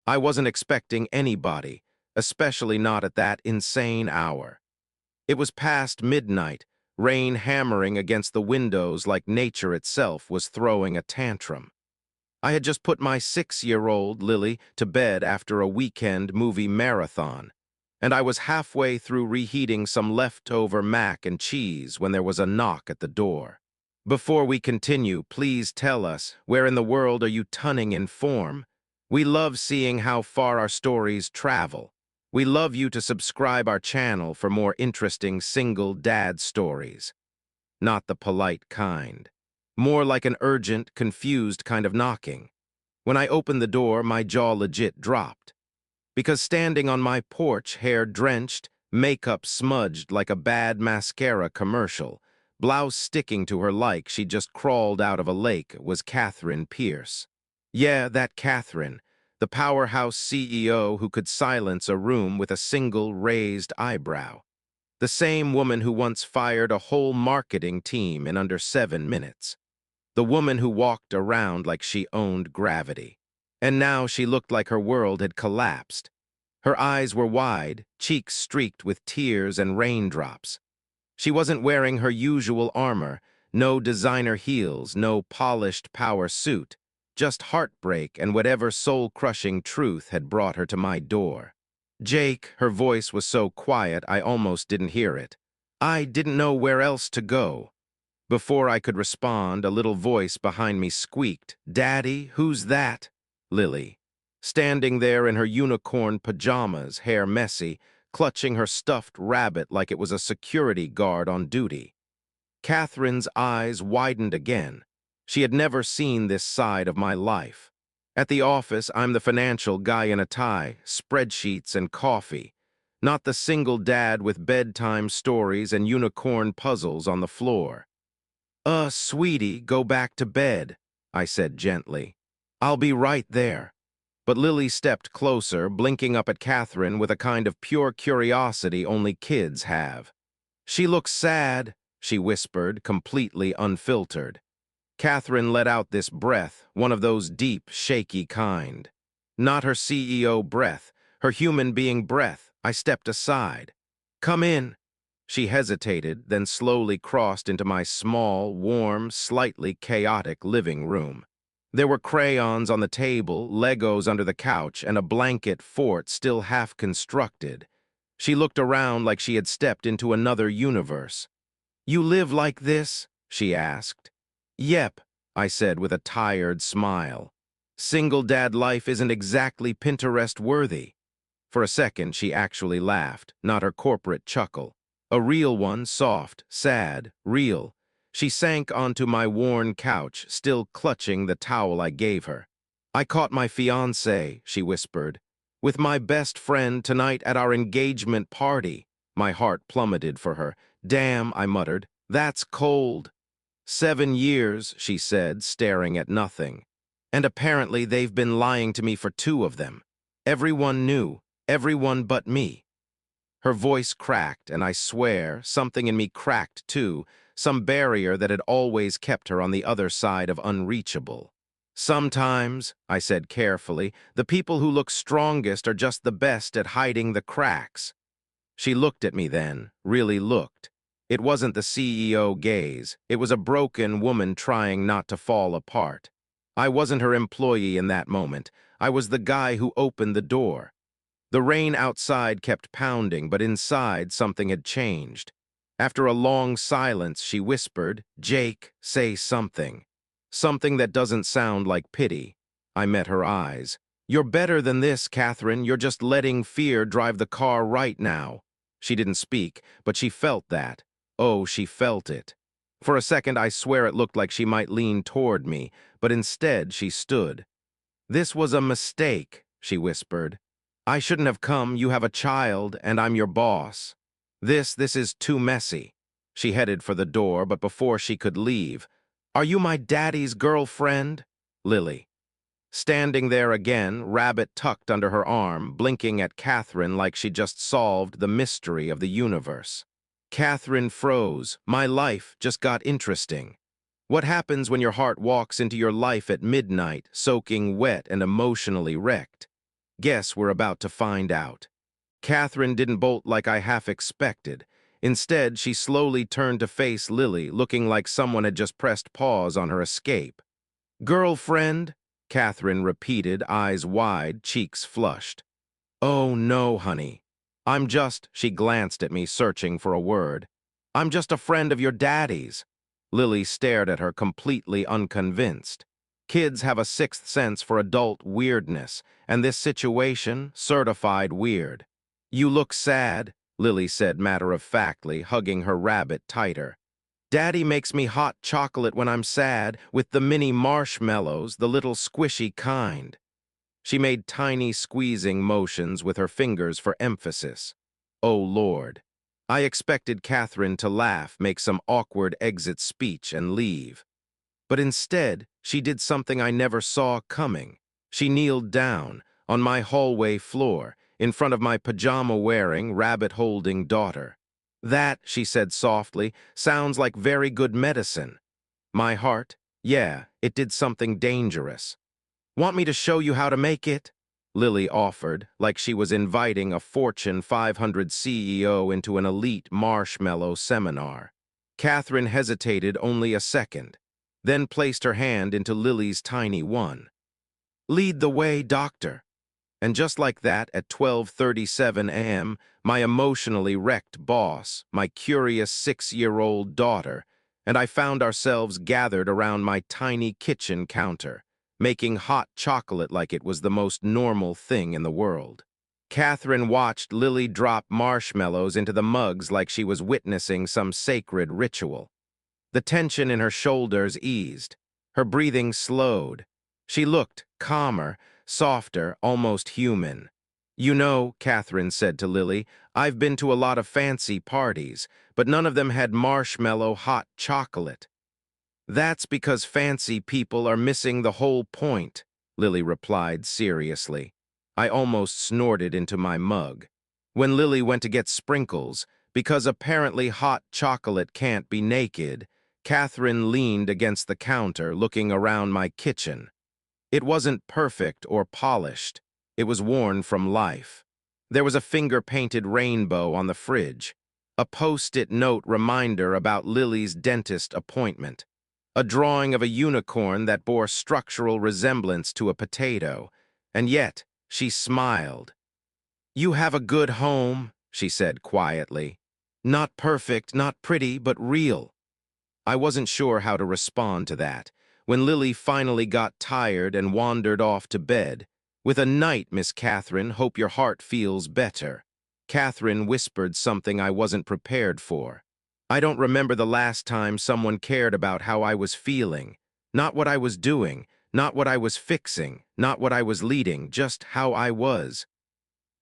I wasn't expecting anybody, especially not at that insane hour. It was past midnight, rain hammering against the windows like nature itself was throwing a tantrum. I had just put my 6-year-old, Lily, to bed after a weekend movie marathon, and I was halfway through reheating some leftover mac and cheese when there was a knock at the door. Before we continue, please tell us, where in the world are you tunning in form? We love seeing how far our stories travel. We love you to subscribe our channel for more interesting single dad stories. Not the polite kind. More like an urgent, confused kind of knocking. When I opened the door, my jaw legit dropped. Because standing on my porch, hair drenched, makeup smudged like a bad mascara commercial, blouse sticking to her like she just crawled out of a lake, was Catherine Pierce. Yeah, that Catherine, the powerhouse CEO who could silence a room with a single raised eyebrow. The same woman who once fired a whole marketing team in under 7 minutes. The woman who walked around like she owned gravity. And now she looked like her world had collapsed. Her eyes were wide, cheeks streaked with tears and raindrops. She wasn't wearing her usual armor, no designer heels, no polished power suit, just heartbreak and whatever soul-crushing truth had brought her to my door. Jake, her voice was so quiet I almost didn't hear it. I didn't know where else to go. Before I could respond, a little voice behind me squeaked, "Daddy, who's that?" Lily, standing there in her unicorn pajamas, hair messy, clutching her stuffed rabbit like it was a security guard on duty. Catherine's eyes widened again. She had never seen this side of my life. At the office, I'm the financial guy in a tie, spreadsheets and coffee, not the single dad with bedtime stories and unicorn puzzles on the floor. Sweetie, go back to bed," I said gently. "I'll be right there." But Lily stepped closer, blinking up at Catherine with a kind of pure curiosity only kids have. "She looks sad," she whispered, completely unfiltered. Catherine let out this breath, one of those deep, shaky kind. Not her CEO breath, her human being breath. I stepped aside. "Come in." She hesitated, then slowly crossed into my small, warm, slightly chaotic living room. There were crayons on the table, Legos under the couch, and a blanket fort still half constructed. She looked around like she had stepped into another universe. "You live like this?" she asked. "Yep," I said with a tired smile. "Single dad life isn't exactly Pinterest-worthy." For a second, she actually laughed, not her corporate chuckle. A real one, soft, sad, real. She sank onto my worn couch, still clutching the towel I gave her. "I caught my fiancé," she whispered. "With my best friend tonight at our engagement party." My heart plummeted for her. "Damn," I muttered. "That's cold." 7 years, she said, staring at nothing. "And apparently they've been lying to me for 2 of them. Everyone knew, everyone but me." Her voice cracked, and I swear, something in me cracked too, some barrier that had always kept her on the other side of unreachable. "Sometimes," I said carefully, "the people who look strongest are just the best at hiding the cracks." She looked at me then, really looked. It wasn't the CEO gaze. It was a broken woman trying not to fall apart. I wasn't her employee in that moment. I was the guy who opened the door. The rain outside kept pounding, but inside something had changed. After a long silence, she whispered, "Jake, say something." Something that doesn't sound like pity. I met her eyes. "You're better than this, Catherine. You're just letting fear drive the car right now." She didn't speak, but she felt that. Oh, she felt it. For a second, I swear it looked like she might lean toward me, but instead she stood. "This was a mistake," she whispered. "I shouldn't have come. You have a child, and I'm your boss. This is too messy." She headed for the door, but before she could leave, "Are you my daddy's girlfriend?" Lily. Standing there again, rabbit tucked under her arm, blinking at Catherine like she just solved the mystery of the universe. Catherine froze. My life just got interesting. What happens when your heart walks into your life at midnight, soaking wet and emotionally wrecked? Guess we're about to find out. Catherine didn't bolt like I half expected. Instead, she slowly turned to face Lily, looking like someone had just pressed pause on her escape. "Girlfriend?" Catherine repeated, eyes wide, cheeks flushed. "Oh, no, honey. She glanced at me, searching for a word. "I'm just a friend of your daddy's." Lily stared at her, completely unconvinced. Kids have a sixth sense for adult weirdness, and this situation, certified weird. "You look sad," Lily said matter-of-factly, hugging her rabbit tighter. "Daddy makes me hot chocolate when I'm sad, with the mini marshmallows, the little squishy kind." She made tiny squeezing motions with her fingers for emphasis. Oh, Lord. I expected Catherine to laugh, make some awkward exit speech, and leave. But instead, she did something I never saw coming. She kneeled down, on my hallway floor, in front of my pajama-wearing, rabbit-holding daughter. "That," she said softly, "sounds like very good medicine." My heart, yeah, it did something dangerous. "Want me to show you how to make it?" Lily offered, like she was inviting a Fortune 500 CEO into an elite marshmallow seminar. Catherine hesitated only a second, then placed her hand into Lily's tiny one. "Lead the way, doctor." And just like that, at 12:37 a.m., my emotionally wrecked boss, my curious 6-year-old daughter, and I found ourselves gathered around my tiny kitchen counter, making hot chocolate like it was the most normal thing in the world. Catherine watched Lily drop marshmallows into the mugs like she was witnessing some sacred ritual. The tension in her shoulders eased. Her breathing slowed. She looked calmer, softer, almost human. "You know," Catherine said to Lily, "I've been to a lot of fancy parties, but none of them had marshmallow hot chocolate." "That's because fancy people are missing the whole point," Lily replied seriously. I almost snorted into my mug. When Lily went to get sprinkles, because apparently hot chocolate can't be naked, Catherine leaned against the counter, looking around my kitchen. It wasn't perfect or polished. It was worn from life. There was a finger-painted rainbow on the fridge, a post-it note reminder about Lily's dentist appointment, a drawing of a unicorn that bore structural resemblance to a potato, and yet she smiled. "You have a good home," she said quietly. "Not perfect, not pretty, but real." I wasn't sure how to respond to that. When Lily finally got tired and wandered off to bed, "With a night, Miss Catherine, hope your heart feels better." Catherine whispered something I wasn't prepared for. I don't remember the last time someone cared about how I was feeling. Not what I was doing, not what I was fixing, not what I was leading, just how I was.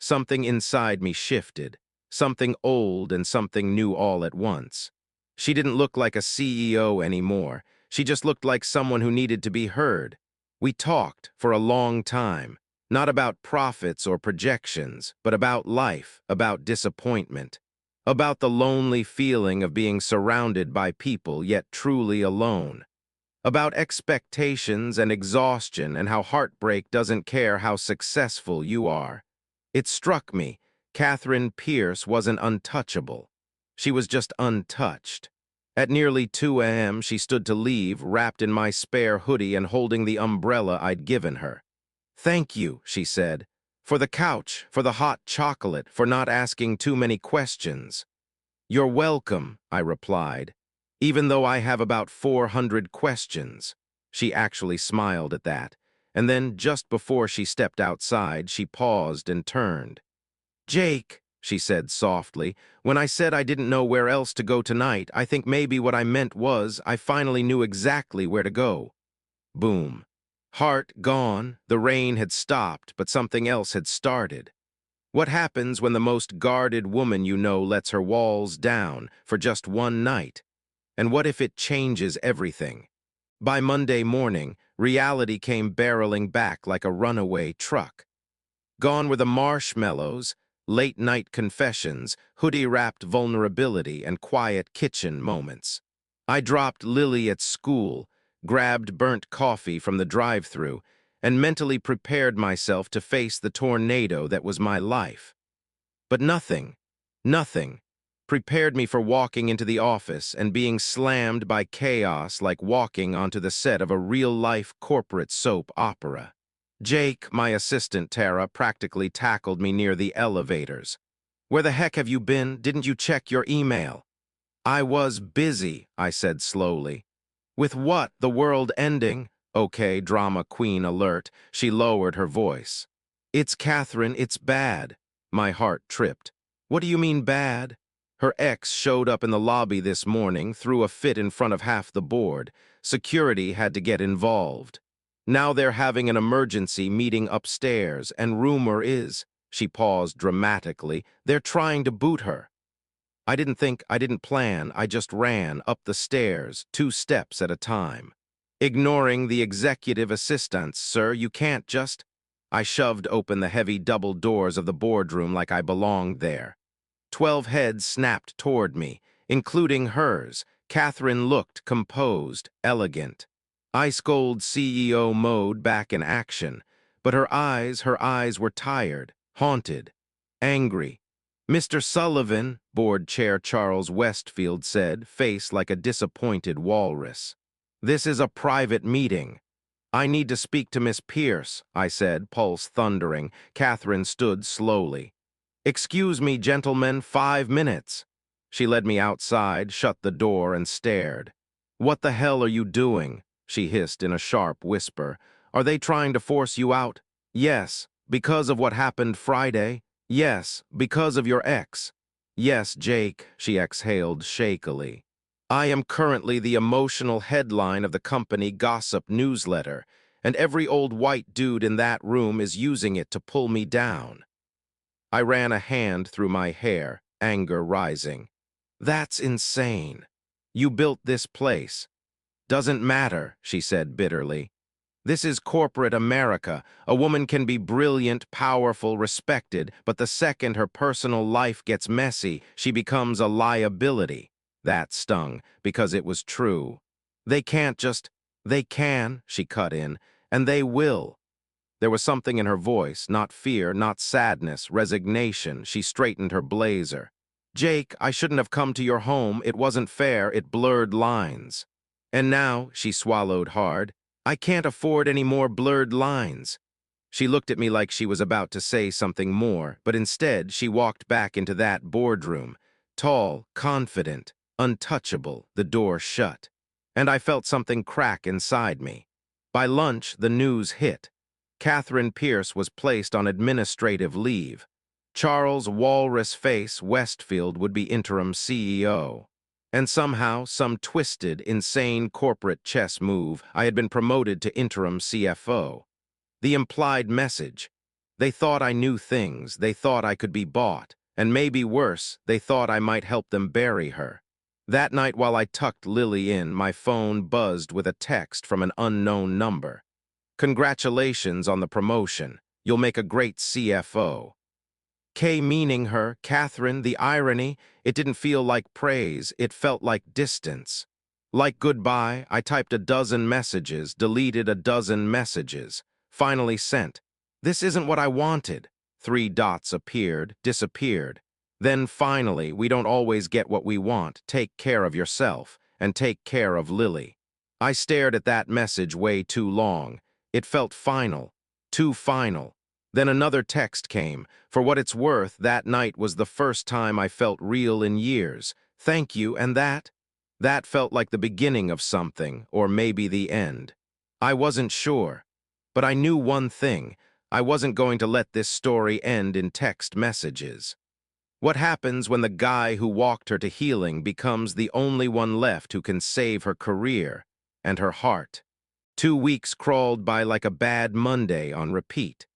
Something inside me shifted, something old and something new all at once. She didn't look like a CEO anymore. She just looked like someone who needed to be heard. We talked for a long time, not about profits or projections, but about life, about disappointment, about the lonely feeling of being surrounded by people yet truly alone, about expectations and exhaustion and how heartbreak doesn't care how successful you are. It struck me, Catherine Pierce wasn't untouchable. She was just untouched. At nearly 2 a.m., she stood to leave, wrapped in my spare hoodie and holding the umbrella I'd given her. "Thank you," she said, "for the couch, for the hot chocolate, for not asking too many questions." "You're welcome," I replied, "even though I have about 400 questions." She actually smiled at that, and then, just before she stepped outside, she paused and turned. "Jake," she said softly, "when I said I didn't know where else to go tonight, I think maybe what I meant was I finally knew exactly where to go." Boom. Heart gone, the rain had stopped, but something else had started. What happens when the most guarded woman you know lets her walls down for just one night? And what if it changes everything? By Monday morning, reality came barreling back like a runaway truck. Gone were the marshmallows, late-night confessions, hoodie-wrapped vulnerability, and quiet kitchen moments. I dropped Lily at school, grabbed burnt coffee from the drive-thru, and mentally prepared myself to face the tornado that was my life. But nothing, prepared me for walking into the office and being slammed by chaos like walking onto the set of a real-life corporate soap opera. Jake, my assistant Tara, practically tackled me near the elevators. "Where the heck have you been? Didn't you check your email?" "I was busy," I said slowly. "With what? The world ending?" "Okay, drama queen alert." She lowered her voice. "It's Catherine, it's bad." My heart tripped. "What do you mean bad?" "Her ex showed up in the lobby this morning, threw a fit in front of half the board. Security had to get involved. Now they're having an emergency meeting upstairs, and rumor is," she paused dramatically, "they're trying to boot her." I didn't think, I didn't plan, I just ran up the stairs, 2 steps at a time. "Ignoring the executive assistants, sir, you can't just—" I shoved open the heavy double doors of the boardroom like I belonged there. 12 heads snapped toward me, including hers. Catherine looked composed, elegant. Ice cold CEO mode back in action, but her eyes were tired, haunted, angry. "Mr. Sullivan," Board Chair Charles Westfield said, face like a disappointed walrus. "This is a private meeting." "I need to speak to Miss Pierce," I said, pulse thundering. Catherine stood slowly. "Excuse me, gentlemen, 5 minutes." She led me outside, shut the door, and stared. "What the hell are you doing?" she hissed in a sharp whisper. "Are they trying to force you out?" "Yes, because of what happened Friday." "Yes, because of your ex." "Yes, Jake," she exhaled shakily. "I am currently the emotional headline of the company gossip newsletter, and every old white dude in that room is using it to pull me down." I ran a hand through my hair, anger rising. "That's insane. You built this place." "Doesn't matter," she said bitterly. "This is corporate America. A woman can be brilliant, powerful, respected, but the second her personal life gets messy, she becomes a liability." That stung, because it was true. "They can't just—" "They can," she cut in, "and they will." There was something in her voice, not fear, not sadness, resignation. She straightened her blazer. "Jake, I shouldn't have come to your home. It wasn't fair. It blurred lines." "And now," she swallowed hard, "I can't afford any more blurred lines." She looked at me like she was about to say something more, but instead she walked back into that boardroom, tall, confident, untouchable, the door shut. And I felt something crack inside me. By lunch, the news hit. Catherine Pierce was placed on administrative leave. Charles Walrus Face Westfield would be interim CEO. And somehow, some twisted, insane corporate chess move, I had been promoted to interim CFO. The implied message. They thought I knew things, they thought I could be bought, and maybe worse, they thought I might help them bury her. That night while I tucked Lily in, my phone buzzed with a text from an unknown number. "Congratulations on the promotion. You'll make a great CFO." K meaning her, Catherine, the irony, it didn't feel like praise, it felt like distance. Like goodbye, I typed a dozen messages, deleted a dozen messages. Finally sent. "This isn't what I wanted." 3 dots appeared, disappeared. Then finally, "We don't always get what we want. Take care of yourself, and take care of Lily." I stared at that message way too long. It felt final, too final. Then another text came. For what it's worth, that night was the first time I felt real in years. "Thank you, and that?" That felt like the beginning of something, or maybe the end. I wasn't sure. But I knew one thing. I wasn't going to let this story end in text messages. What happens when the guy who walked her to healing becomes the only one left who can save her career and her heart? 2 weeks crawled by like a bad Monday on repeat.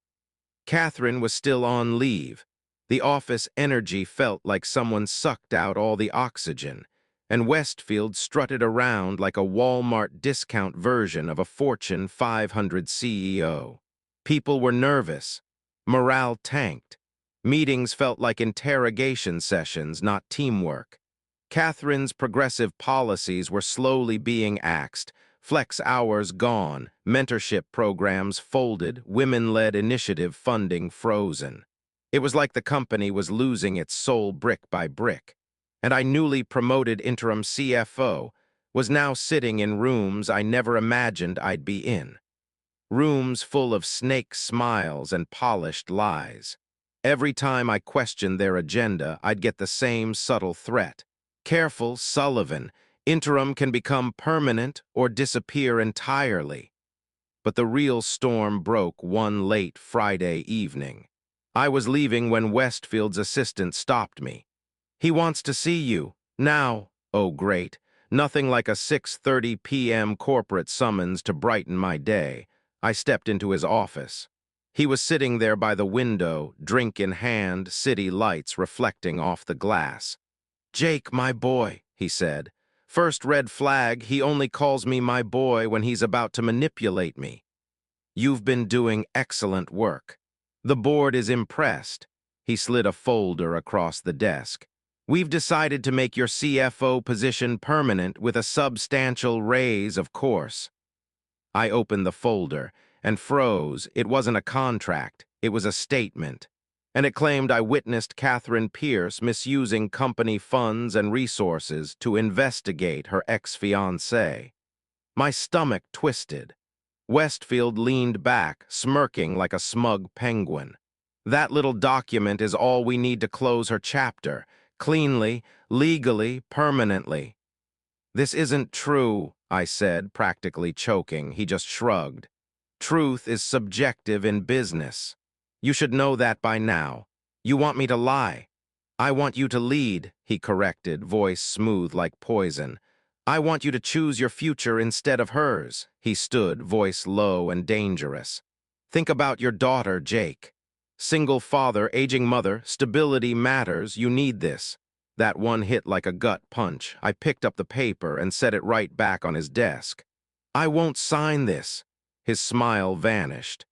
Catherine was still on leave. The office energy felt like someone sucked out all the oxygen, and Westfield strutted around like a Walmart discount version of a Fortune 500 CEO. People were nervous. Morale tanked. Meetings felt like interrogation sessions, not teamwork. Catherine's progressive policies were slowly being axed. flex hours gone, mentorship programs folded, women-led initiative funding frozen. It was like the company was losing its soul brick by brick. And I newly promoted interim CFO was now sitting in rooms I never imagined I'd be in. Rooms full of snake smiles and polished lies. Every time I questioned their agenda, I'd get the same subtle threat. Careful, Sullivan. Interim can become permanent or disappear entirely. But the real storm broke one late Friday evening. I was leaving when Westfield's assistant stopped me. "He wants to see you. Now." Oh, great. Nothing like a 6:30 p.m. corporate summons to brighten my day. I stepped into his office. He was sitting there by the window, drink in hand, city lights reflecting off the glass. "Jake, my boy," he said. "First red flag, he only calls me my boy when he's about to manipulate me. You've been doing excellent work. The board is impressed." He slid a folder across the desk. "We've decided to make your CFO position permanent with a substantial raise, of course." I opened the folder and froze. It wasn't a contract, it was a statement. And it claimed I witnessed Catherine Pierce misusing company funds and resources to investigate her ex-fiancé. My stomach twisted. Westfield leaned back, smirking like a smug penguin. "That little document is all we need to close her chapter, cleanly, legally, permanently." "This isn't true," I said, practically choking. He just shrugged. "Truth is subjective in business. You should know that by now. You want me to lie." "I want you to lead," he corrected, voice smooth like poison. "I want you to choose your future instead of hers." He stood, voice low and dangerous. "Think about your daughter, Jake. Single father, aging mother, stability matters, you need this." That one hit like a gut punch. I picked up the paper and set it right back on his desk. "I won't sign this." His smile vanished.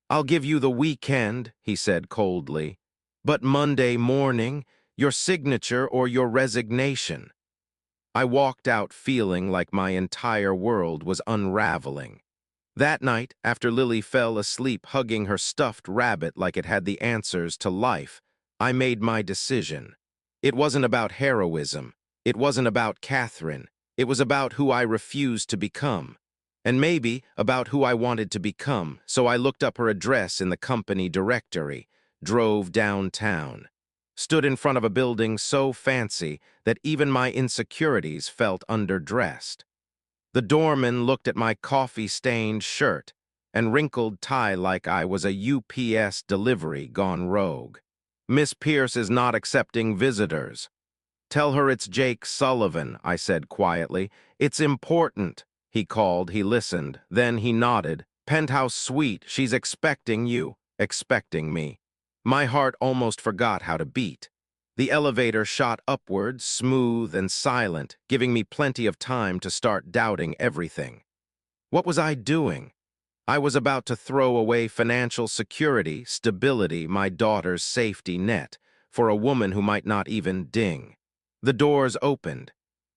"I'll give you the weekend," he said coldly. "But Monday morning, your signature or your resignation." I walked out feeling like my entire world was unraveling. That night, after Lily fell asleep hugging her stuffed rabbit like it had the answers to life, I made my decision. It wasn't about heroism. It wasn't about Catherine. It was about who I refused to become. And maybe about who I wanted to become, so I looked up her address in the company directory, drove downtown, stood in front of a building so fancy that even my insecurities felt underdressed. The doorman looked at my coffee-stained shirt and wrinkled tie like I was a UPS delivery gone rogue. "Miss Pierce is not accepting visitors." "Tell her it's Jake Sullivan," I said quietly. "It's important." He called, he listened, then he nodded. "Penthouse suite, she's expecting you." Expecting me. My heart almost forgot how to beat. The elevator shot upward, smooth and silent, giving me plenty of time to start doubting everything. What was I doing? I was about to throw away financial security, stability, my daughter's safety net, for a woman who might not even ding. The doors opened.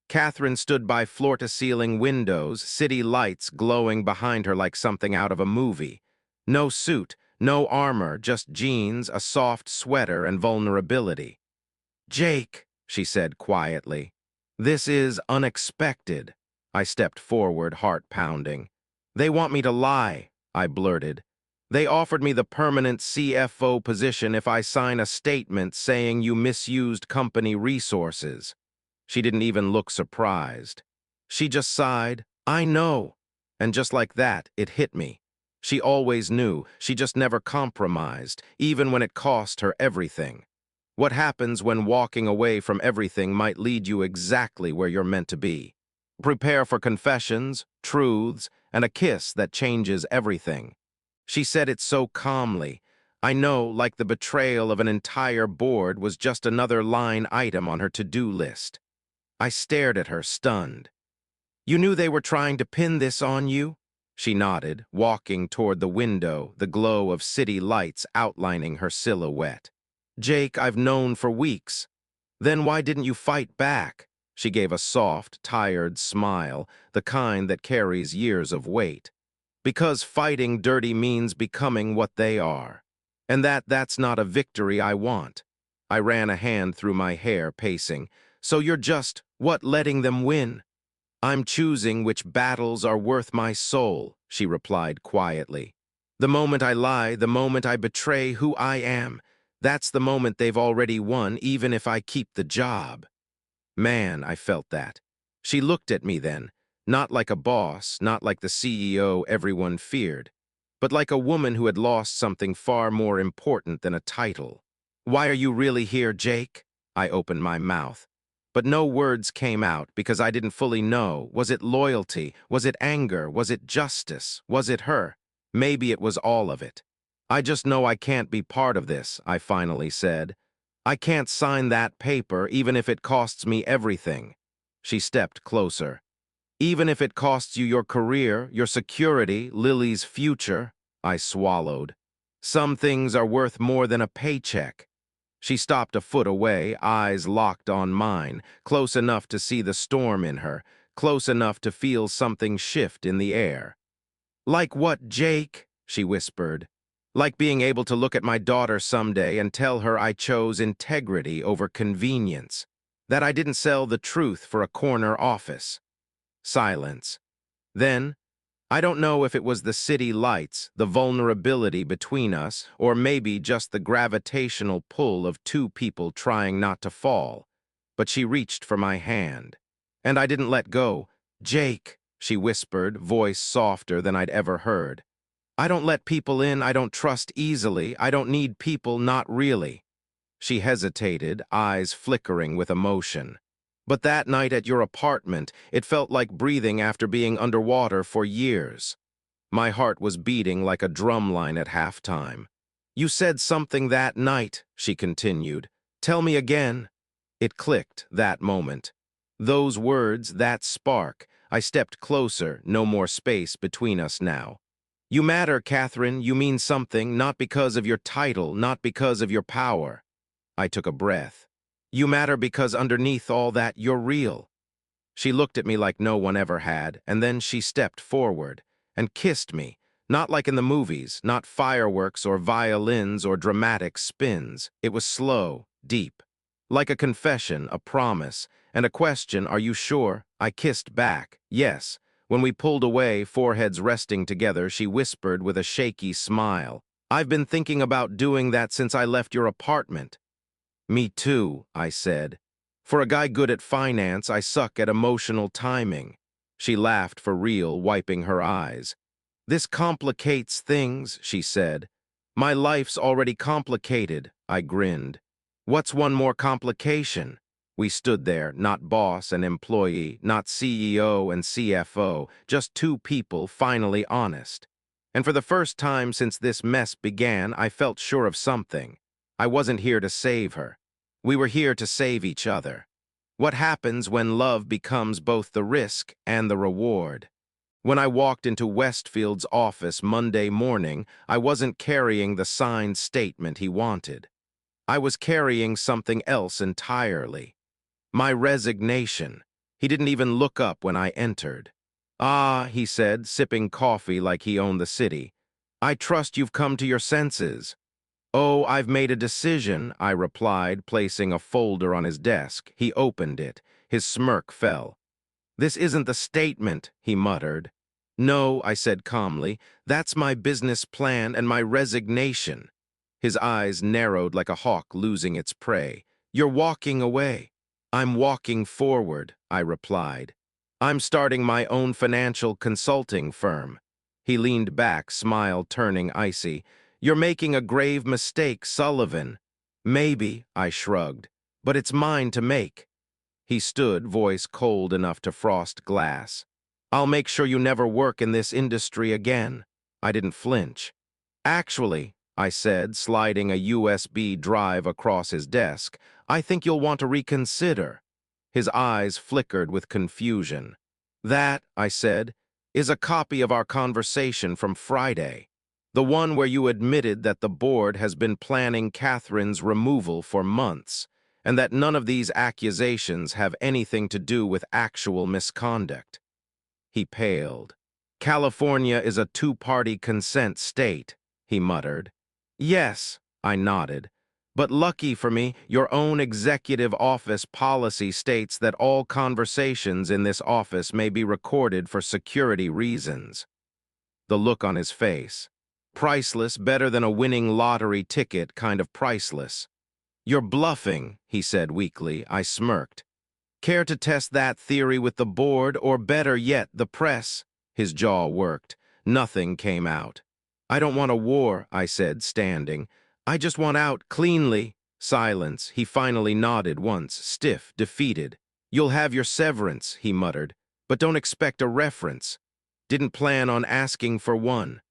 Catherine stood by floor-to-ceiling windows, city lights glowing behind her like something out of a movie. No suit, no armor, just jeans, a soft sweater, and vulnerability. "Jake," she said quietly, "this is unexpected." I stepped forward, heart pounding. "They want me to lie," I blurted. "They offered me the permanent CFO position if I sign a statement saying you misused company resources." She didn't even look surprised. She just sighed, "I know." And just like that, it hit me. She always knew, she just never compromised, even when it cost her everything. What happens when walking away from everything might lead you exactly where you're meant to be? Prepare for confessions, truths, and a kiss that changes everything. She said it so calmly. I know, like the betrayal of an entire board was just another line item on her to-do list. I stared at her, stunned. "You knew they were trying to pin this on you?" She nodded, walking toward the window, the glow of city lights outlining her silhouette. "Jake, I've known for weeks." "Then why didn't you fight back?" She gave a soft, tired smile, the kind that carries years of weight. Because fighting dirty means becoming what they are. And that's not a victory I want. I ran a hand through my hair, pacing. So you're just, what, letting them win? I'm choosing which battles are worth my soul, she replied quietly. The moment I lie, the moment I betray who I am, that's the moment they've already won, even if I keep the job. Man, I felt that. She looked at me then, not like a boss, not like the CEO everyone feared, but like a woman who had lost something far more important than a title. Why are you really here, Jake? I opened my mouth. But no words came out because I didn't fully know. Was it loyalty? Was it anger? Was it justice? Was it her? Maybe it was all of it. I just know I can't be part of this, I finally said. I can't sign that paper even if it costs me everything. She stepped closer. Even if it costs you your career, your security, Lily's future, I swallowed. Some things are worth more than a paycheck. She stopped a foot away, eyes locked on mine, close enough to see the storm in her, close enough to feel something shift in the air. Like what, Jake? She whispered. Like being able to look at my daughter someday and tell her I chose integrity over convenience, that I didn't sell the truth for a corner office. Silence. Then, I don't know if it was the city lights, the vulnerability between us, or maybe just the gravitational pull of two people trying not to fall, but she reached for my hand. And I didn't let go. Jake, she whispered, voice softer than I'd ever heard. I don't let people in I don't trust easily. I don't need people, not really. She hesitated, eyes flickering with emotion. But that night at your apartment, it felt like breathing after being underwater for years. My heart was beating like a drumline at halftime. You said something that night, she continued. Tell me again. It clicked, that moment. Those words, that spark. I stepped closer, no more space between us now. You matter, Catherine. You mean something, not because of your title, not because of your power. I took a breath. You matter because underneath all that, you're real. She looked at me like no one ever had, and then she stepped forward and kissed me, not like in the movies, not fireworks or violins or dramatic spins. It was slow, deep. Like a confession, a promise, and a question, are you sure? I kissed back, yes. When we pulled away, foreheads resting together, she whispered with a shaky smile, I've been thinking about doing that since I left your apartment. Me too, I said. For a guy good at finance, I suck at emotional timing. She laughed for real, wiping her eyes. This complicates things, she said. My life's already complicated, I grinned. What's one more complication? We stood there, not boss and employee, not CEO and CFO, just two people finally honest. And for the first time since this mess began, I felt sure of something. I wasn't here to save her. We were here to save each other. What happens when love becomes both the risk and the reward? When I walked into Westfield's office Monday morning, I wasn't carrying the signed statement he wanted. I was carrying something else entirely. My resignation. He didn't even look up when I entered. Ah, he said, sipping coffee like he owned the city. I trust you've come to your senses. Oh, I've made a decision, I replied, placing a folder on his desk. He opened it. His smirk fell. This isn't the statement, he muttered. No, I said calmly, that's my business plan and my resignation. His eyes narrowed like a hawk losing its prey. You're walking away. I'm walking forward, I replied. I'm starting my own financial consulting firm. He leaned back, smile turning icy. You're making a grave mistake, Sullivan. Maybe, I shrugged, but it's mine to make. He stood, voice cold enough to frost glass. I'll make sure you never work in this industry again. I didn't flinch. Actually, I said, sliding a USB drive across his desk, I think you'll want to reconsider. His eyes flickered with confusion. That, I said, is a copy of our conversation from Friday. The one where you admitted that the board has been planning Catherine's removal for months, and that none of these accusations have anything to do with actual misconduct. He paled. California is a two-party consent state, he muttered. Yes, I nodded. But lucky for me, your own executive office policy states that all conversations in this office may be recorded for security reasons. The look on his face. Priceless, better than a winning lottery ticket kind of priceless. You're bluffing, he said weakly. I smirked. Care to test that theory with the board, or better yet, the press? His jaw worked. Nothing came out. I don't want a war, I said, standing. I just want out cleanly. Silence. He finally nodded once, stiff, defeated. You'll have your severance, he muttered, but don't expect a reference. Didn't plan on asking for one.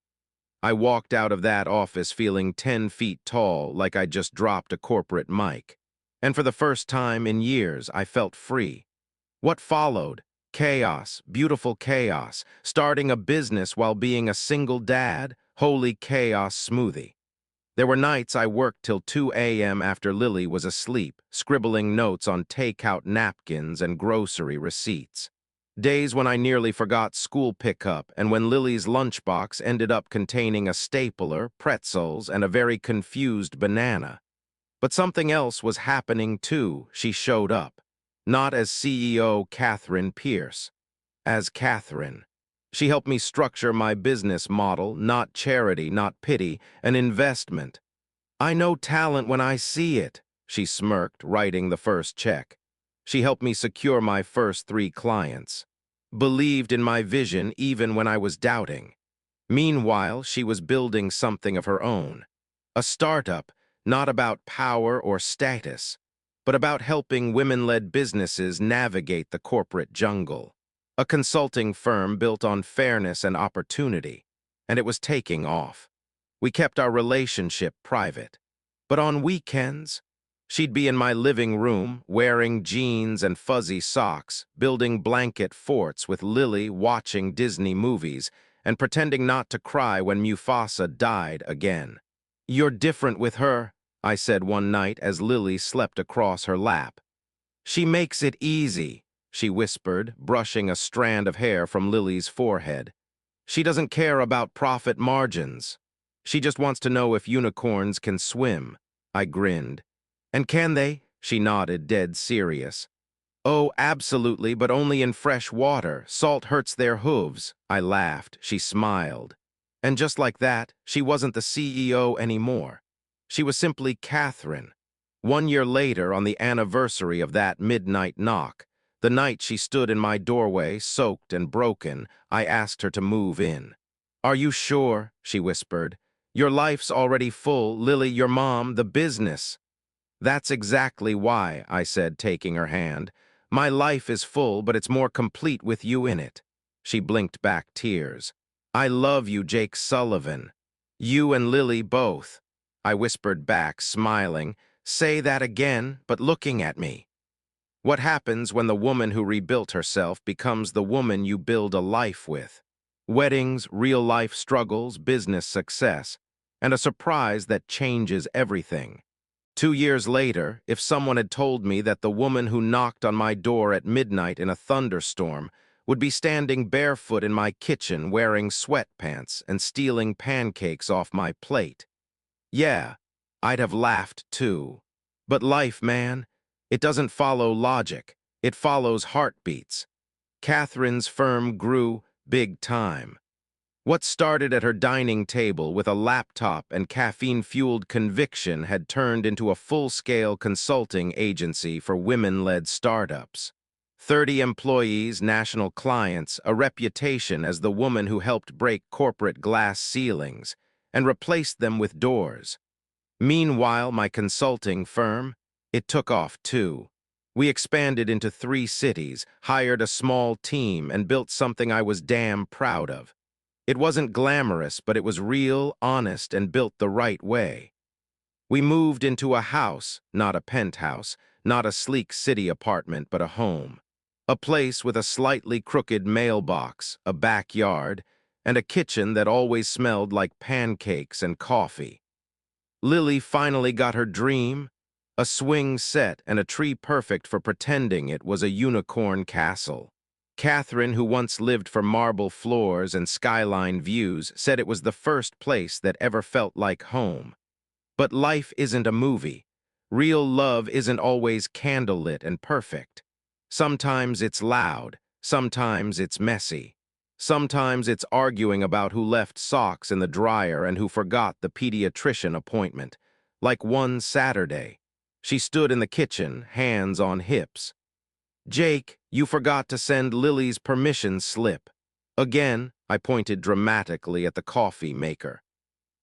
I walked out of that office feeling 10 feet tall, like I'd just dropped a corporate mic. And for the first time in years, I felt free. What followed? Chaos, beautiful chaos, starting a business while being a single dad, holy chaos smoothie. There were nights I worked till 2 a.m. after Lily was asleep, scribbling notes on takeout napkins and grocery receipts. Days when I nearly forgot school pickup and when Lily's lunchbox ended up containing a stapler, pretzels, and a very confused banana. But something else was happening too. She showed up. Not as CEO Catherine Pierce. As Catherine. She helped me structure my business model, not charity, not pity, an investment. I know talent when I see it, she smirked, writing the first check. She helped me secure my first 3 clients. Believed in my vision even when I was doubting. Meanwhile, she was building something of her own. A startup, not about power or status, but about helping women-led businesses navigate the corporate jungle. A consulting firm built on fairness and opportunity, and it was taking off. We kept our relationship private. But on weekends, she'd be in my living room, wearing jeans and fuzzy socks, building blanket forts with Lily, watching Disney movies, and pretending not to cry when Mufasa died again. You're different with her, I said one night as Lily slept across her lap. She makes it easy, she whispered, brushing a strand of hair from Lily's forehead. She doesn't care about profit margins. She just wants to know if unicorns can swim. I grinned. And can they? She nodded, dead serious. Oh, absolutely, but only in fresh water. Salt hurts their hooves. I laughed. She smiled. And just like that, she wasn't the CEO anymore. She was simply Catherine. 1 year later, on the anniversary of that midnight knock, the night she stood in my doorway, soaked and broken, I asked her to move in. Are you sure? She whispered. Your life's already full, Lily, your mom, the business. That's exactly why, I said, taking her hand. My life is full, but it's more complete with you in it. She blinked back tears. I love you, Jake Sullivan. You and Lily both. I whispered back, smiling. Say that again, but looking at me. What happens when the woman who rebuilt herself becomes the woman you build a life with? Weddings, real-life struggles, business success, and a surprise that changes everything. 2 years later, if someone had told me that the woman who knocked on my door at midnight in a thunderstorm would be standing barefoot in my kitchen wearing sweatpants and stealing pancakes off my plate, yeah, I'd have laughed too. But life, man, it doesn't follow logic. It follows heartbeats. Catherine's firm grew big time. What started at her dining table with a laptop and caffeine-fueled conviction had turned into a full-scale consulting agency for women-led startups. 30 employees, national clients, a reputation as the woman who helped break corporate glass ceilings and replaced them with doors. Meanwhile, my consulting firm, it took off too. We expanded into 3 cities, hired a small team, and built something I was damn proud of. It wasn't glamorous, but it was real, honest, and built the right way. We moved into a house, not a penthouse, not a sleek city apartment, but a home. A place with a slightly crooked mailbox, a backyard, and a kitchen that always smelled like pancakes and coffee. Lily finally got her dream, A swing set and a tree perfect for pretending it was a unicorn castle. Catherine, who once lived for marble floors and skyline views, said it was the first place that ever felt like home. But life isn't a movie. Real love isn't always candlelit and perfect. Sometimes it's loud, sometimes it's messy. Sometimes it's arguing about who left socks in the dryer and who forgot the pediatrician appointment. Like one Saturday, she stood in the kitchen, hands on hips. "Jake, you forgot to send Lily's permission slip." Again, I pointed dramatically at the coffee maker.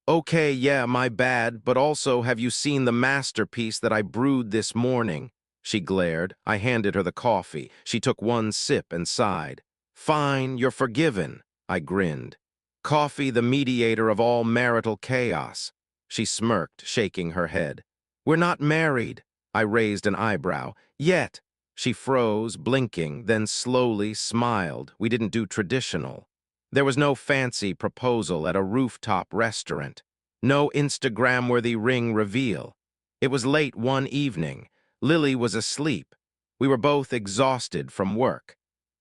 "Okay, yeah, my bad, but also have you seen the masterpiece that I brewed this morning?" She glared. I handed her the coffee. She took one sip and sighed. "Fine, you're forgiven," I grinned. "Coffee, the mediator of all marital chaos." She smirked, shaking her head. "We're not married." I raised an eyebrow. "Yet." She froze, blinking, then slowly smiled. We didn't do traditional. There was no fancy proposal at a rooftop restaurant. No Instagram-worthy ring reveal. It was late one evening. Lily was asleep. We were both exhausted from work.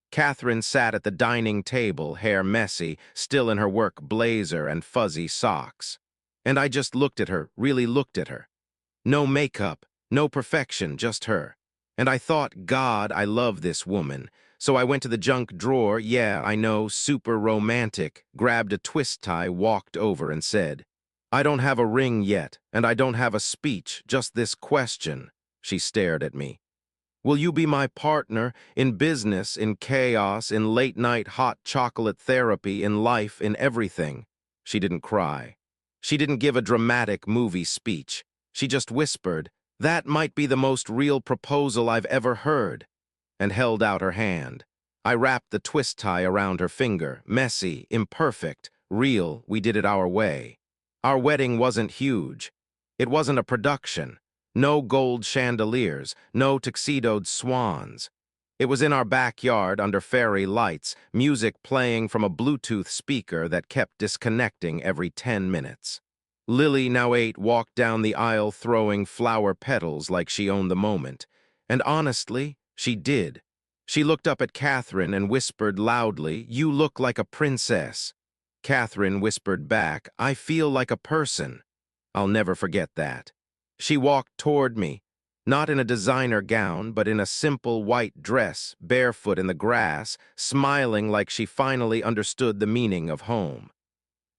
Catherine sat at the dining table, hair messy, still in her work blazer and fuzzy socks. And I just looked at her, really looked at her. No makeup, no perfection, just her. And I thought, God, I love this woman. So I went to the junk drawer, yeah, I know, super romantic, grabbed a twist tie, walked over and said, "I don't have a ring yet, and I don't have a speech, just this question." She stared at me. "Will you be my partner in business, in chaos, in late-night hot chocolate therapy, in life, in everything?" She didn't cry. She didn't give a dramatic movie speech. She just whispered, "That might be the most real proposal I've ever heard," and held out her hand. I wrapped the twist tie around her finger. Messy, imperfect, real, we did it our way. Our wedding wasn't huge. It wasn't a production. No gold chandeliers, no tuxedoed swans. It was in our backyard under fairy lights, music playing from a Bluetooth speaker that kept disconnecting every 10 minutes. Lily, now 8, walked down the aisle throwing flower petals like she owned the moment. And honestly, she did. She looked up at Catherine and whispered loudly, "You look like a princess." Catherine whispered back, "I feel like a person." I'll never forget that. She walked toward me, not in a designer gown, but in a simple white dress, barefoot in the grass, smiling like she finally understood the meaning of home.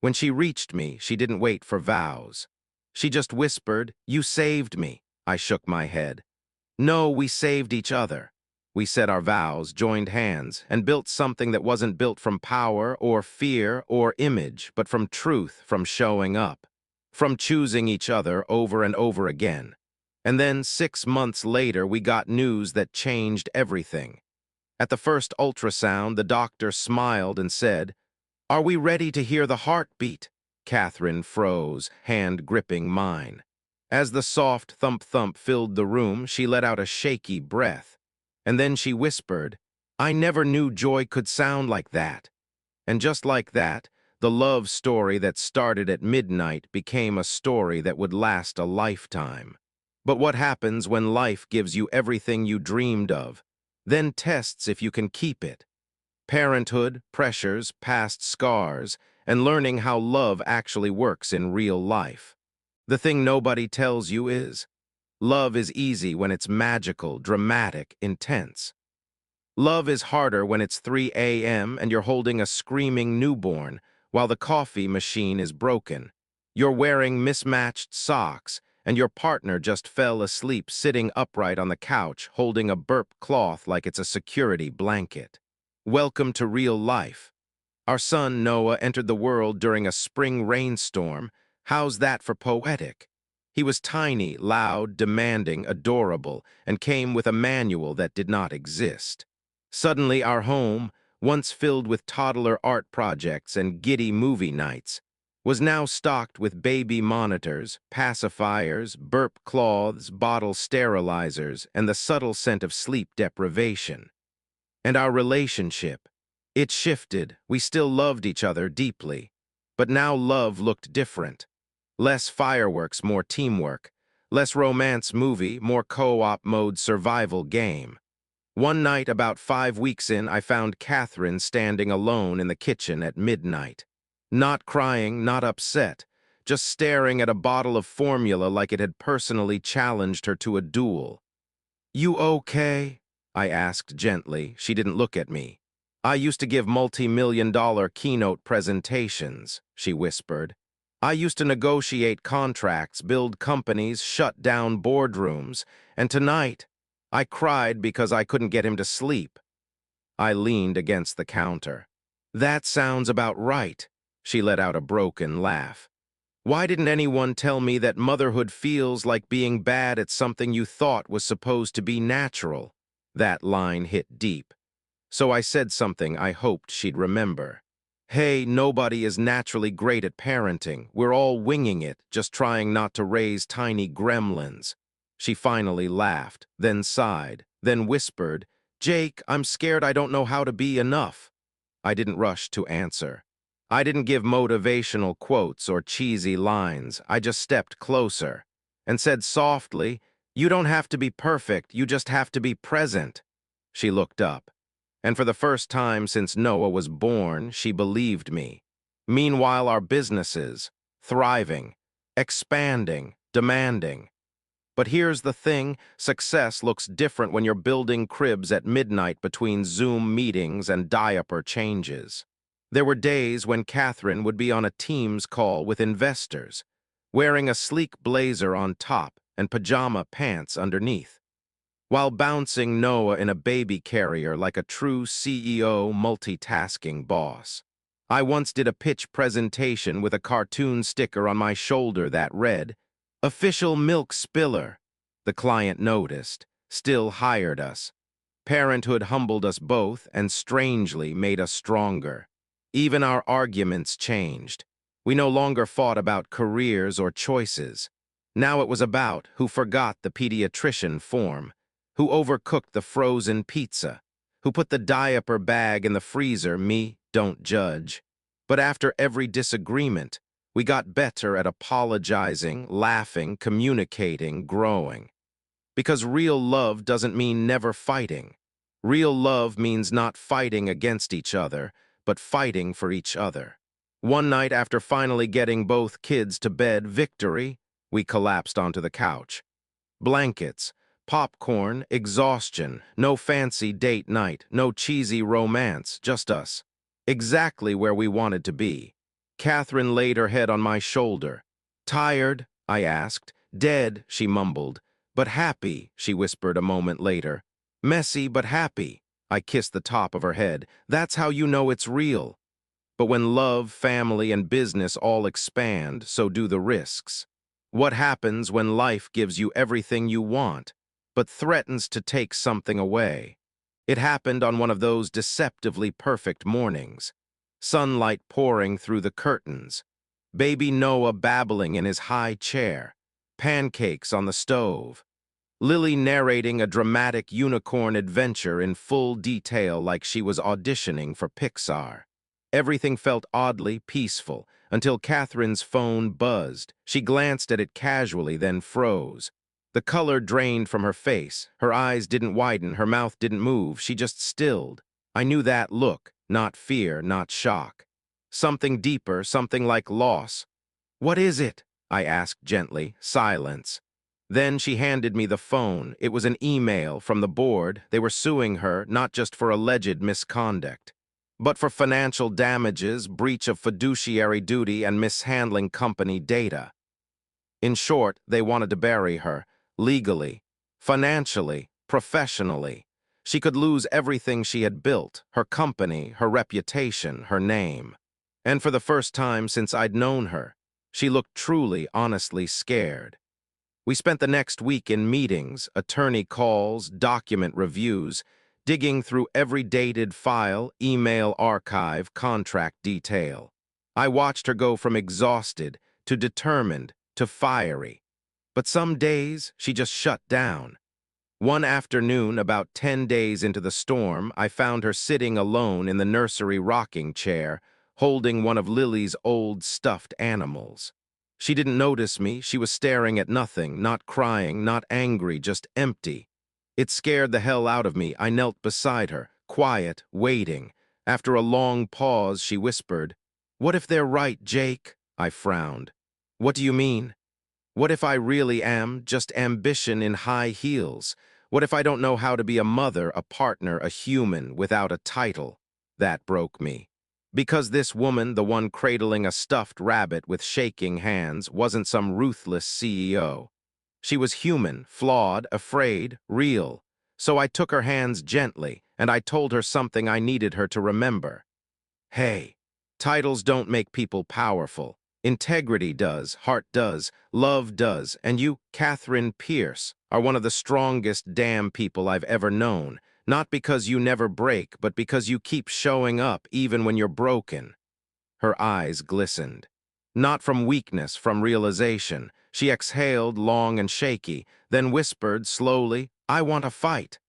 When she reached me, she didn't wait for vows. She just whispered, "You saved me." I shook my head. "No, we saved each other." We said our vows, joined hands, and built something that wasn't built from power or fear or image, but from truth, from showing up, from choosing each other over and over again. And then 6 months later, we got news that changed everything. At the first ultrasound, the doctor smiled and said, "Are we ready to hear the heartbeat?" Catherine froze, hand gripping mine. As the soft thump-thump filled the room, she let out a shaky breath. And then she whispered, "I never knew joy could sound like that." And just like that, the love story that started at midnight became a story that would last a lifetime. But what happens when life gives you everything you dreamed of, then tests if you can keep it? Parenthood, pressures, past scars, and learning how love actually works in real life. The thing nobody tells you is, love is easy when it's magical, dramatic, intense. Love is harder when it's 3 a.m. and you're holding a screaming newborn while the coffee machine is broken. You're wearing mismatched socks, and your partner just fell asleep sitting upright on the couch holding a burp cloth like it's a security blanket. Welcome to real life. Our son Noah entered the world during a spring rainstorm. How's that for poetic? He was tiny, loud, demanding, adorable, and came with a manual that did not exist. Suddenly our home, once filled with toddler art projects and giddy movie nights, was now stocked with baby monitors, pacifiers, burp cloths, bottle sterilizers, and the subtle scent of sleep deprivation. And our relationship, it shifted. We still loved each other deeply, but now love looked different. Less fireworks, more teamwork. Less romance movie, more co-op mode survival game. One night, about 5 weeks in, I found Catherine standing alone in the kitchen at midnight. Not crying, not upset, just staring at a bottle of formula like it had personally challenged her to a duel. "You okay?" I asked gently. She didn't look at me. "I used to give multi-million-dollar keynote presentations," she whispered. "I used to negotiate contracts, build companies, shut down boardrooms, and tonight, I cried because I couldn't get him to sleep." I leaned against the counter. "That sounds about right." She let out a broken laugh. "Why didn't anyone tell me that motherhood feels like being bad at something you thought was supposed to be natural?" That line hit deep. So I said something I hoped she'd remember. "Hey, nobody is naturally great at parenting. We're all winging it, just trying not to raise tiny gremlins." She finally laughed, then sighed, then whispered, "Jake, I'm scared I don't know how to be enough." I didn't rush to answer. I didn't give motivational quotes or cheesy lines. I just stepped closer and said softly, "You don't have to be perfect, you just have to be present." She looked up, and for the first time since Noah was born, she believed me. Meanwhile, our businesses, thriving, expanding, demanding. But here's the thing, success looks different when you're building cribs at midnight between Zoom meetings and diaper changes. There were days when Catherine would be on a Teams call with investors, wearing a sleek blazer on top and pajama pants underneath, while bouncing Noah in a baby carrier like a true CEO multitasking boss. I once did a pitch presentation with a cartoon sticker on my shoulder that read, "Official milk spiller." The client noticed, still hired us. Parenthood humbled us both and strangely made us stronger. Even our arguments changed. We no longer fought about careers or choices. Now it was about who forgot the pediatrician form, who overcooked the frozen pizza, who put the diaper bag in the freezer. Me, don't judge. But after every disagreement, we got better at apologizing, laughing, communicating, growing. Because real love doesn't mean never fighting. Real love means not fighting against each other, but fighting for each other. One night after finally getting both kids to bed, victory, we collapsed onto the couch. Blankets, popcorn, exhaustion, no fancy date night, no cheesy romance, just us. Exactly where we wanted to be. Catherine laid her head on my shoulder. "Tired?" I asked. "Dead," she mumbled. "But happy," she whispered a moment later. "Messy but happy." I kissed the top of her head. "That's how you know it's real." But when love, family, and business all expand, so do the risks. What happens when life gives you everything you want, but threatens to take something away? It happened on one of those deceptively perfect mornings. Sunlight pouring through the curtains. Baby Noah babbling in his high chair. Pancakes on the stove. Lily narrating a dramatic unicorn adventure in full detail like she was auditioning for Pixar. Everything felt oddly peaceful until Catherine's phone buzzed. She glanced at it casually, then froze. The color drained from her face. Her eyes didn't widen, her mouth didn't move. She just stilled. I knew that look, not fear, not shock. Something deeper, something like loss. "What is it?" I asked gently. Silence. Then she handed me the phone. It was an email from the board. They were suing her, not just for alleged misconduct, but for financial damages, breach of fiduciary duty, and mishandling company data. In short, they wanted to bury her, legally, financially, professionally. She could lose everything she had built, her company, her reputation, her name. And for the first time since I'd known her, she looked truly, honestly scared. We spent the next week in meetings, attorney calls, document reviews, digging through every dated file, email archive, contract detail. I watched her go from exhausted to determined to fiery. But some days, she just shut down. One afternoon, about 10 days into the storm, I found her sitting alone in the nursery rocking chair, holding one of Lily's old stuffed animals. She didn't notice me. She was staring at nothing, not crying, not angry, just empty. It scared the hell out of me. I knelt beside her, quiet, waiting. After a long pause, she whispered, "What if they're right, Jake?" I frowned. "What do you mean?" "What if I really am just ambition in high heels? What if I don't know how to be a mother, a partner, a human without a title?" That broke me. Because this woman, the one cradling a stuffed rabbit with shaking hands, wasn't some ruthless CEO. She was human, flawed, afraid, real. So I took her hands gently, and I told her something I needed her to remember. "Hey, titles don't make people powerful. Integrity does, heart does, love does, and you, Catherine Pierce, are one of the strongest damn people I've ever known, not because you never break, but because you keep showing up even when you're broken." Her eyes glistened. Not from weakness, from realization. She exhaled long and shaky, then whispered slowly, "I want to fight."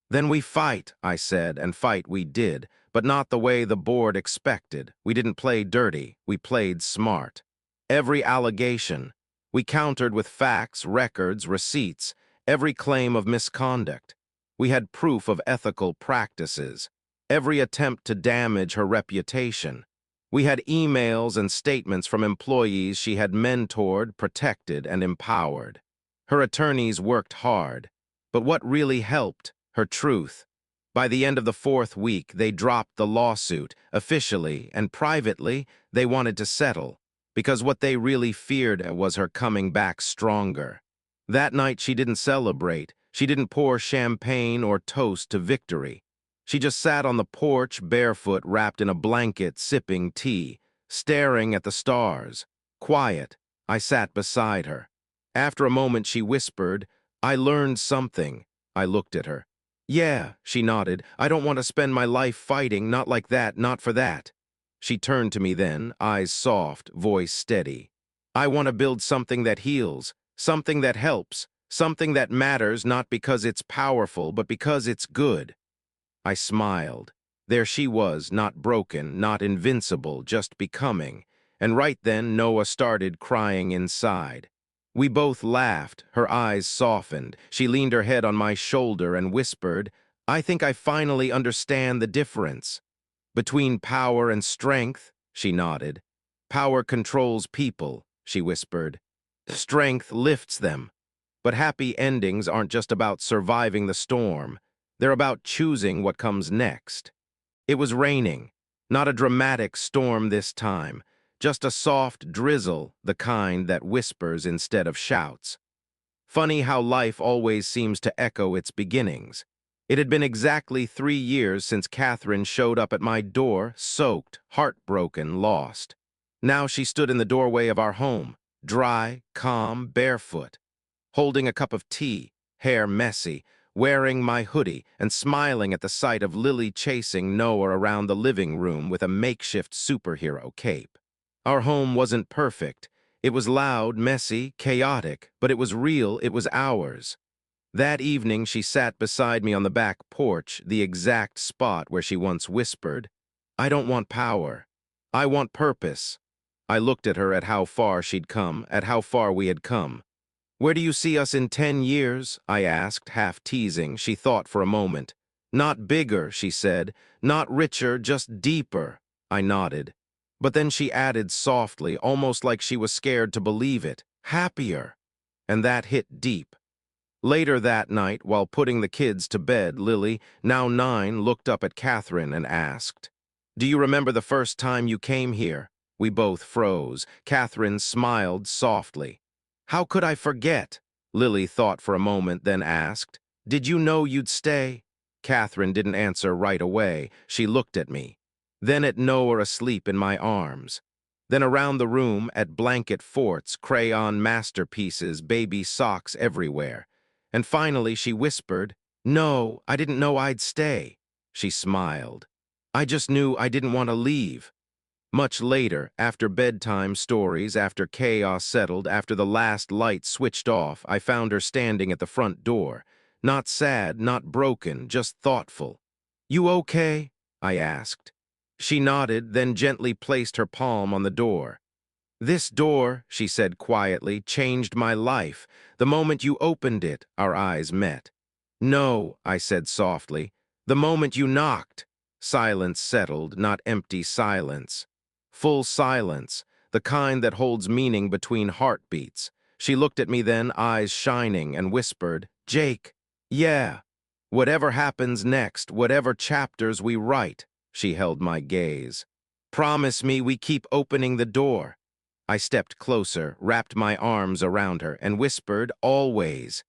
"Then we fight," I said, and fight we did, but not the way the board expected. We didn't play dirty, we played smart. Every allegation, we countered with facts, records, receipts, every claim of misconduct. We had proof of ethical practices, every attempt to damage her reputation. We had emails and statements from employees she had mentored, protected, and empowered. Her attorneys worked hard, but what really helped? Her truth. By the end of the 4th week, they dropped the lawsuit. Officially and privately, they wanted to settle, because what they really feared was her coming back stronger. That night, she didn't celebrate. She didn't pour champagne or toast to victory. She just sat on the porch, barefoot, wrapped in a blanket, sipping tea, staring at the stars. Quiet. I sat beside her. After a moment, she whispered, "I learned something." I looked at her. "Yeah," she nodded. "I don't want to spend my life fighting, not like that, not for that." She turned to me then, eyes soft, voice steady. "I want to build something that heals, something that helps, something that matters not because it's powerful, but because it's good." I smiled. There she was, not broken, not invincible, just becoming. And right then, Noah started crying inside. We both laughed, her eyes softened. She leaned her head on my shoulder and whispered, "I think I finally understand the difference." "Between power and strength," she nodded. "Power controls people," she whispered. "Strength lifts them." But happy endings aren't just about surviving the storm. They're about choosing what comes next. It was raining, not a dramatic storm this time, just a soft drizzle, the kind that whispers instead of shouts. Funny how life always seems to echo its beginnings. It had been exactly 3 years since Catherine showed up at my door, soaked, heartbroken, lost. Now she stood in the doorway of our home, dry, calm, barefoot, holding a cup of tea, hair messy, wearing my hoodie and smiling at the sight of Lily chasing Noah around the living room with a makeshift superhero cape. Our home wasn't perfect. It was loud, messy, chaotic, but it was real, it was ours. That evening, she sat beside me on the back porch, the exact spot where she once whispered, "I don't want power. I want purpose." I looked at her, at how far she'd come, at how far we had come. "Where do you see us in 10 years?" I asked, half teasing. She thought for a moment. "Not bigger," she said. "Not richer, just deeper." I nodded. But then she added softly, almost like she was scared to believe it, "Happier." And that hit deep. Later that night, while putting the kids to bed, Lily, now 9, looked up at Catherine and asked, "Do you remember the first time you came here?" We both froze. Catherine smiled softly. "How could I forget?" Lily thought for a moment, then asked, "Did you know you'd stay?" Catherine didn't answer right away. She looked at me. Then at Noah asleep in my arms. Then around the room at blanket forts, crayon masterpieces, baby socks everywhere. And finally she whispered, "No, I didn't know I'd stay." She smiled. "I just knew I didn't want to leave." Much later, after bedtime stories, after chaos settled, after the last light switched off, I found her standing at the front door. Not sad, not broken, just thoughtful. "You okay?" I asked. She nodded, then gently placed her palm on the door. "This door," she said quietly, "changed my life. The moment you opened it, our eyes met." "No," I said softly. "The moment you knocked." Silence settled, not empty silence. Full silence, the kind that holds meaning between heartbeats. She looked at me then, eyes shining, and whispered, "Jake." "Yeah. Whatever happens next, whatever chapters we write," she held my gaze. "Promise me we keep opening the door." I stepped closer, wrapped my arms around her, and whispered, "Always."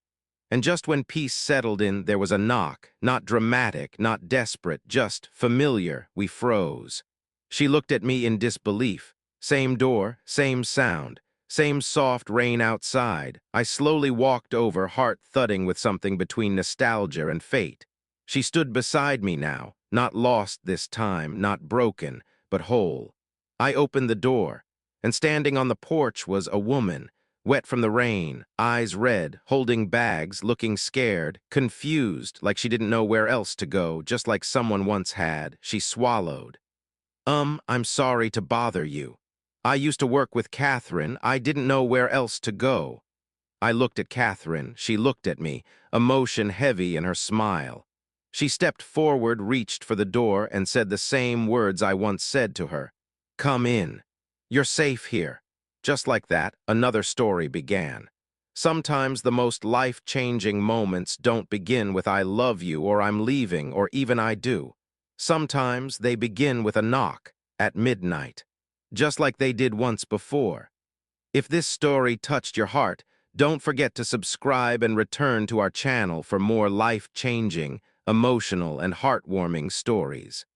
And just when peace settled in, there was a knock, not dramatic, not desperate, just familiar. We froze. She looked at me in disbelief. Same door, same sound, same soft rain outside. I slowly walked over, heart thudding with something between nostalgia and fate. She stood beside me now, not lost this time, not broken, but whole. I opened the door, and standing on the porch was a woman, wet from the rain, eyes red, holding bags, looking scared, confused, like she didn't know where else to go, just like someone once had. She swallowed. I'm sorry to bother you. I used to work with Catherine. I didn't know where else to go." I looked at Catherine. She looked at me, emotion heavy in her smile. She stepped forward, reached for the door, and said the same words I once said to her. "Come in. You're safe here." Just like that, another story began. Sometimes the most life-changing moments don't begin with "I love you" or "I'm leaving" or even "I do." Sometimes they begin with a knock at midnight, just like they did once before. If this story touched your heart, don't forget to subscribe and return to our channel for more life-changing, emotional, and heartwarming stories.